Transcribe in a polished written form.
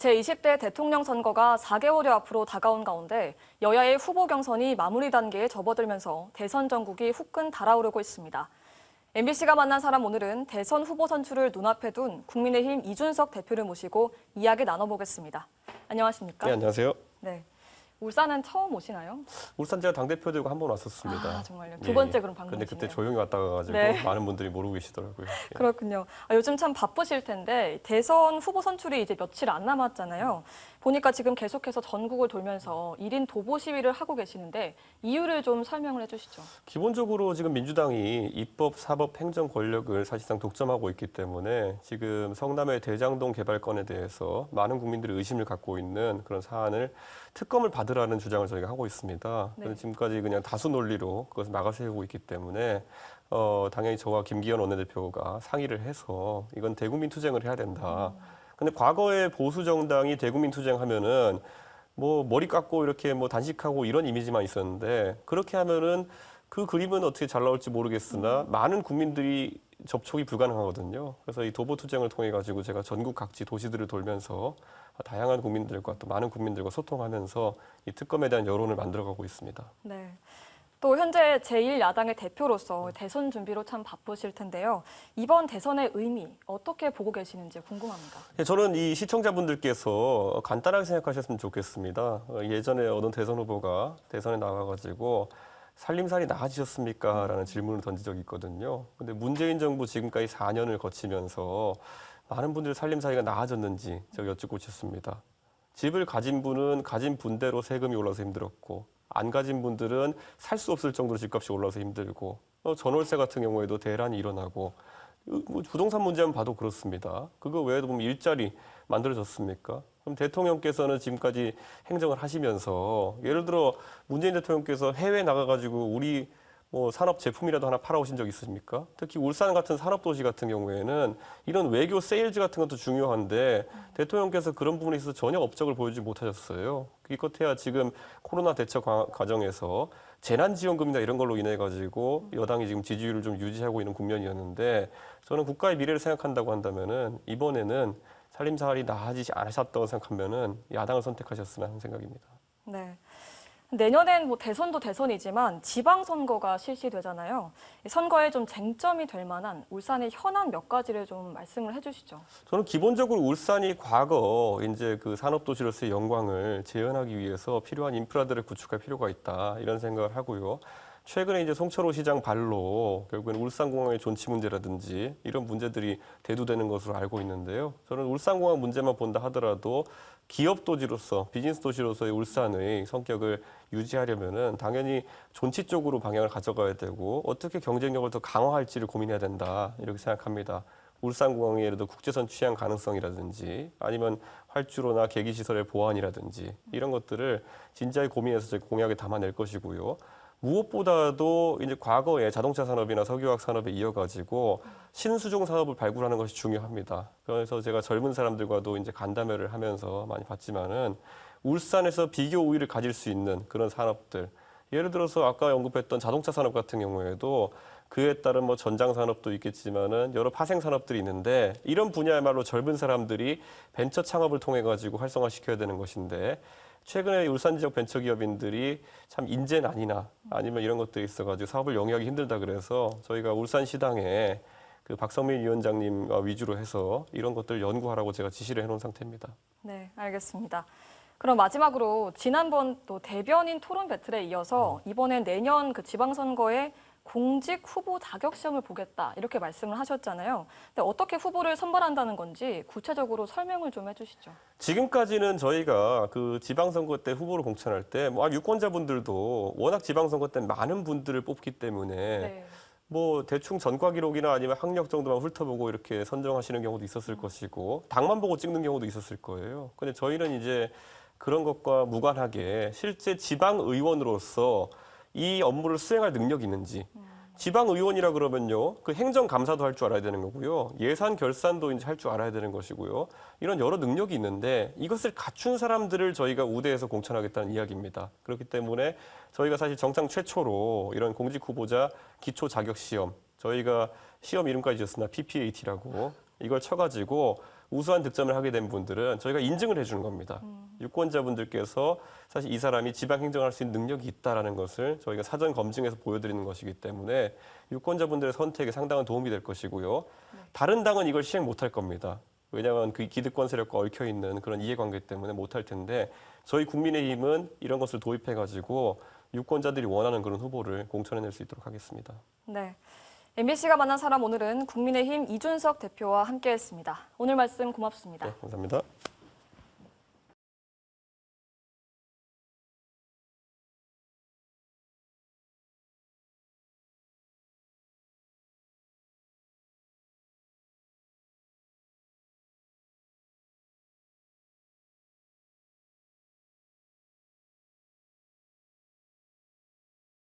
제20대 대통령 선거가 4개월여 앞으로 다가온 가운데 여야의 후보 경선이 마무리 단계에 접어들면서 대선 전국이 후끈 달아오르고 있습니다. MBC가 만난 사람 오늘은 대선 후보 선출을 눈앞에 둔 국민의힘 이준석 대표를 모시고 이야기 나눠보겠습니다. 안녕하십니까? 네, 안녕하세요. 네. 울산은 처음 오시나요? 울산 제가 당대표 되고 한 번 왔었습니다. 아, 정말요? 두 번째 그럼 근데 방문이시네요. 그때 조용히 왔다가 가지고 네. 많은 분들이 모르고 계시더라고요. 예. 그렇군요. 요즘 참 바쁘실 텐데 대선 후보 선출이 이제 며칠 안 남았잖아요. 보니까 지금 계속해서 전국을 돌면서 1인 도보 시위를 하고 계시는데 이유를 좀 설명을 해주시죠. 기본적으로 지금 민주당이 입법, 사법, 행정 권력을 사실상 독점하고 있기 때문에 지금 성남의 대장동 개발건에 대해서 많은 국민들이 의심을 갖고 있는 그런 사안을 특검을 받으라는 주장을 저희가 하고 있습니다. 네. 지금까지 그냥 다수 논리로 그것을 막아세우고 있기 때문에 당연히 저와 김기현 원내대표가 상의를 해서 이건 대국민 투쟁을 해야 된다. 근데 과거에 보수 정당이 대국민 투쟁하면은 뭐 머리 깎고 이렇게 뭐 단식하고 이런 이미지만 있었는데 그렇게 하면은 그 그림은 어떻게 잘 나올지 모르겠으나 많은 국민들이 접촉이 불가능하거든요. 그래서 이 도보 투쟁을 통해 가지고 제가 전국 각지 도시들을 돌면서 다양한 국민들과 또 많은 국민들과 소통하면서 이 특검에 대한 여론을 만들어가고 있습니다. 네. 또 현재 제1야당의 대표로서 대선 준비로 참 바쁘실 텐데요. 이번 대선의 의미 어떻게 보고 계시는지 궁금합니다. 저는 이 시청자분들께서 간단하게 생각하셨으면 좋겠습니다. 예전에 어떤 대선 후보가 대선에 나와가지고 살림살이 나아지셨습니까? 라는 질문을 던진 적이 있거든요. 근데 문재인 정부 지금까지 4년을 거치면서 많은 분들이 살림살이가 나아졌는지 제가 여쭙고 싶습니다. 집을 가진 분은 가진 분대로 세금이 올라서 힘들었고 안 가진 분들은 살 수 없을 정도로 집값이 올라서 힘들고 전월세 같은 경우에도 대란이 일어나고 뭐 부동산 문제만 봐도 그렇습니다. 그거 외에도 보면 일자리 만들어졌습니까? 그럼 대통령께서는 지금까지 행정을 하시면서 예를 들어 문재인 대통령께서 해외 나가가지고 우리 뭐 산업 제품이라도 하나 팔아오신 적 있으십니까? 특히 울산 같은 산업도시 같은 경우에는 이런 외교 세일즈 같은 것도 중요한데 대통령께서 그런 부분에 있어서 전혀 업적을 보여주지 못하셨어요. 기껏해야 지금 코로나 대처 과정에서 재난지원금이나 이런 걸로 인해 가지고 여당이 지금 지지율을 좀 유지하고 있는 국면이었는데 저는 국가의 미래를 생각한다고 한다면은 이번에는 살림살이 나아지지 않으셨다고 생각하면은 야당을 선택하셨으면 하는 생각입니다. 네. 내년엔 뭐 대선도 대선이지만 지방선거가 실시되잖아요. 이 선거에 좀 쟁점이 될 만한 울산의 현안 몇 가지를 좀 말씀을 해주시죠. 저는 기본적으로 울산이 과거 이제 그 산업도시로서의 영광을 재현하기 위해서 필요한 인프라들을 구축할 필요가 있다 이런 생각을 하고요. 최근에 이제 송철호 시장 발로 결국엔 울산공항의 존치 문제라든지 이런 문제들이 대두되는 것으로 알고 있는데요. 저는 울산공항 문제만 본다 하더라도 기업 도시로서 비즈니스 도시로서의 울산의 성격을 유지하려면은 당연히 존치 쪽으로 방향을 가져가야 되고 어떻게 경쟁력을 더 강화할지를 고민해야 된다 이렇게 생각합니다. 울산공항의 예를 들어 국제선 취항 가능성이라든지 아니면 활주로나 계기시설의 보완이라든지 이런 것들을 진지하게 고민해서 저희 공약에 담아낼 것이고요. 무엇보다도 이제 과거에 자동차 산업이나 석유화학 산업에 이어가지고 신수종 사업을 발굴하는 것이 중요합니다. 그래서 제가 젊은 사람들과도 이제 간담회를 하면서 많이 봤지만은 울산에서 비교 우위를 가질 수 있는 그런 산업들. 예를 들어서 아까 언급했던 자동차 산업 같은 경우에도 그에 따른 뭐 전장 산업도 있겠지만은 여러 파생 산업들이 있는데 이런 분야야말로 젊은 사람들이 벤처 창업을 통해 가지고 활성화시켜야 되는 것인데 최근에 울산 지역 벤처기업인들이 참 인재난이나 아니면 이런 것들이 있어가지고 사업을 영위하기 힘들다 그래서 저희가 울산시당에 그 박성민 위원장님 위주로 해서 이런 것들 연구하라고 제가 지시를 해놓은 상태입니다. 네, 알겠습니다. 그럼 마지막으로 지난번 또 대변인 토론 배틀에 이어서 이번엔 내년 그 지방선거에 공직 후보 자격 시험을 보겠다 이렇게 말씀을 하셨잖아요. 근데 어떻게 후보를 선발한다는 건지 구체적으로 설명을 좀 해주시죠. 지금까지는 저희가 그 지방선거 때 후보를 공천할 때 뭐 유권자분들도 워낙 지방선거 때 많은 분들을 뽑기 때문에 네. 뭐 대충 전과 기록이나 아니면 학력 정도만 훑어보고 이렇게 선정하시는 경우도 있었을 것이고 당만 보고 찍는 경우도 있었을 거예요. 근데 저희는 이제 그런 것과 무관하게 실제 지방 의원으로서 이 업무를 수행할 능력이 있는지 지방 의원이라 그러면요 그 행정 감사도 할 줄 알아야 되는 거고요 예산 결산도 이제 할 줄 알아야 되는 것이고요 이런 여러 능력이 있는데 이것을 갖춘 사람들을 저희가 우대해서 공천하겠다는 이야기입니다. 그렇기 때문에 저희가 사실 정상 최초로 이런 공직 후보자 기초 자격 시험 저희가 시험 이름까지 지었으나 PPAT라고 이걸 쳐가지고 우수한 득점을 하게 된 분들은 저희가 인증을 해주는 겁니다. 유권자분들께서 사실 이 사람이 지방 행정을 할 수 있는 능력이 있다라는 것을 저희가 사전 검증해서 보여드리는 것이기 때문에 유권자분들의 선택에 상당한 도움이 될 것이고요. 다른 당은 이걸 시행 못할 겁니다. 왜냐하면 그 기득권 세력과 얽혀 있는 그런 이해관계 때문에 못할 텐데 저희 국민의힘은 이런 것을 도입해가지고 유권자들이 원하는 그런 후보를 공천해낼 수 있도록 하겠습니다. 네. MBC가 만난 사람 오늘은 국민의힘 이준석 대표와 함께했습니다. 오늘 말씀 고맙습니다. 네, 감사합니다.